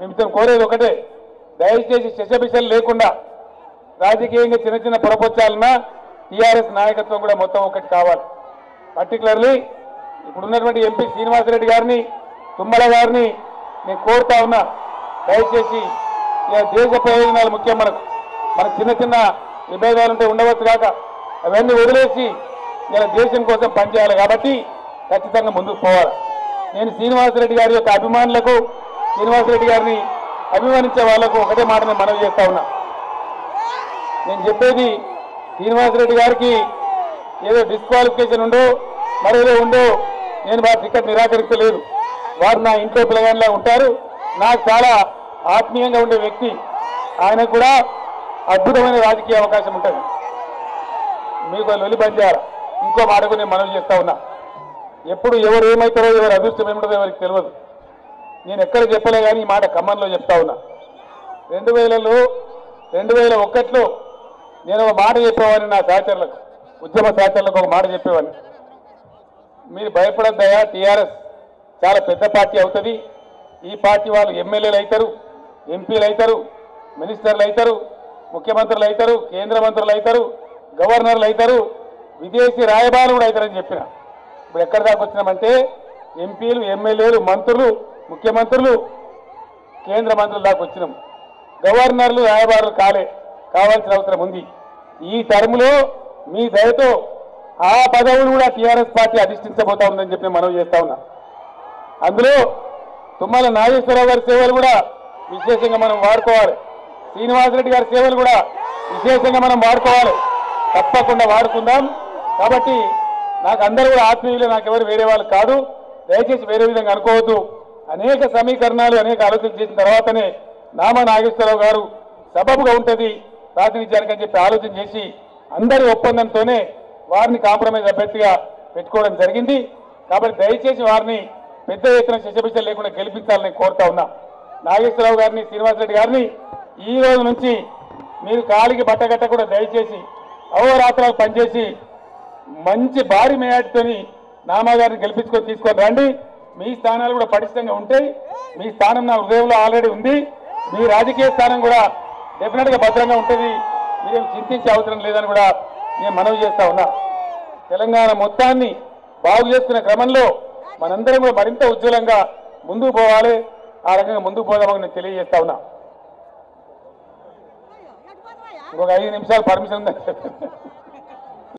మేము కోరేది ఒకటే, దయచేసి శశబిషలు లేకుండా రాజకీయంగా చిన్న చిన్న పొరపొచ్చాలన్నా టీఆర్ఎస్ నాయకత్వం కూడా మొత్తం ఒకటి కావాలి. పర్టికులర్లీ ఇప్పుడున్నటువంటి ఎంపీ శ్రీనివాసరెడ్డి గారిని, తుమ్మల గారిని నేను కోరుతా ఉన్నా, దయచేసి దేశ ప్రయోజనాలు ముఖ్యం. మనకు చిన్న చిన్న విభేదాలు ఉంటే ఉండవచ్చు కాక అవన్నీ వదిలేసి ఇలా దేశం కోసం పనిచేయాలి. కాబట్టి ఖచ్చితంగా ముందుకు పోవాలి. నేను శ్రీనివాసరెడ్డి గారి యొక్క అభిమానులకు, శ్రీనివాసరెడ్డి గారిని అభిమానించే వాళ్లకు ఒకటే మాట నేను మనవి చేస్తా ఉన్నా. నేను చెప్పేది శ్రీనివాసరెడ్డి గారికి ఏదో డిస్క్వాలిఫికేషన్ ఉండో మరేదో ఉండో నేను వారి టికెట్ నిరాకరించలేదు. వారు నా ఇంట్లో పిల్లగానిలా ఉంటారు. నాకు చాలా ఆత్మీయంగా ఉండే వ్యక్తి. ఆయన కూడా అద్భుతమైన రాజకీయ అవకాశం ఉంటుంది. మీకు లొలి బంద్ చేయాలి. ఇంకో మాటకు నేను మనవి చేస్తా ఉన్నా, ఎప్పుడు ఎవరు ఏమవుతారో ఎవరు అదృష్టం ఏమిటో ఎవరికి తెలియదు. నేను ఎక్కడ చెప్పలే కానీ ఈ మాట ఖమ్మంలో చెప్తా ఉన్నా. 2001లో నేను ఒక మాట చెప్పేవాడిని నా సహచరులకు, ఉద్యమ సహచరులకు ఒక మాట చెప్పేవాడిని. మీరు భయపడద్దయా, టీఆర్ఎస్ చాలా పెద్ద పార్టీ అవుతుంది. ఈ పార్టీ వాళ్ళు ఎమ్మెల్యేలు అవుతారు, ఎంపీలు అవుతారు, మినిస్టర్లు అవుతారు, ముఖ్యమంత్రులు అవుతారు, కేంద్ర మంత్రులు అవుతారు, గవర్నర్లు అవుతారు, విదేశీ రాయబారులు కూడా అవుతారని చెప్పిన. ఇప్పుడు ఎక్కడి దాకా వచ్చినామంటే ఎంపీలు, ఎమ్మెల్యేలు, మంత్రులు, ముఖ్యమంత్రులు, కేంద్ర మంత్రుల దాకా వచ్చినాం. గవర్నర్లు, రాయబారులు కావాల్సిన అవసరం ఉంది. ఈ టర్మ్లో మీ దయతో ఆ పదవులు కూడా టీఆర్ఎస్ పార్టీ అధిష్ఠించబోతా ఉందని చెప్పి మనవి చేస్తా ఉన్నా. అందులో తుమ్మల నాగేశ్వరరావు గారి సేవలు కూడా విశేషంగా మనం వాడుకోవాలి. శ్రీనివాసరెడ్డి గారి సేవలు కూడా విశేషంగా మనం వాడుకోవాలి. తప్పకుండా వాడుకుందాం. కాబట్టి నాకు అందరూ కూడా ఆత్మీయులు, నాకెవరు వేరే వాళ్ళు కాదు. దయచేసి వేరే విధంగా అనుకోవద్దు. అనేక సమీకరణాలు, అనేక ఆలోచన చేసిన తర్వాతనే నామా నాగేశ్వరరావు గారు సబబుగా ఉంటుంది ప్రాతినిధ్యానికి అని చెప్పి ఆలోచన చేసి అందరి ఒప్పందంతోనే వారిని కాంప్రమైజ్ అభ్యర్థిగా పెట్టుకోవడం జరిగింది. కాబట్టి దయచేసి వారిని పెద్ద ఎత్తున శశబిషలు లేకుండా గెలిపించాలని కోరుతా ఉన్నా. నాగేశ్వరరావు గారిని, శ్రీనివాసరెడ్డి గారిని ఈ రోజు నుంచి మీరు కాలికి బట్టగట్ట కూడా దయచేసి అహోరాత్రాలు పనిచేసి మంచి భారీ మేయాటితోని నామా గారిని గెలిపించుకొని తీసుకొని రండి. మీ స్థానాలు కూడా పటిష్టంగా ఉంటాయి. మీ స్థానం నా హృదయంలో ఆల్రెడీ ఉంది. మీ రాజకీయ స్థానం కూడా డెఫినెట్గా భద్రంగా ఉంటుంది. మీరేం చింతించే అవసరం లేదని కూడా నేను మనవి చేస్తా ఉన్నా. తెలంగాణ మొత్తాన్ని బాగు చేసుకునే క్రమంలో మనందరం కూడా మరింత ఉజ్వలంగా ముందుకు పోవాలి. ఆ రకంగా ముందుకు పోదామని నేను తెలియజేస్తా ఉన్నా. ఇంకొక 5 నిమిషాలు పర్మిషన్ ఉందని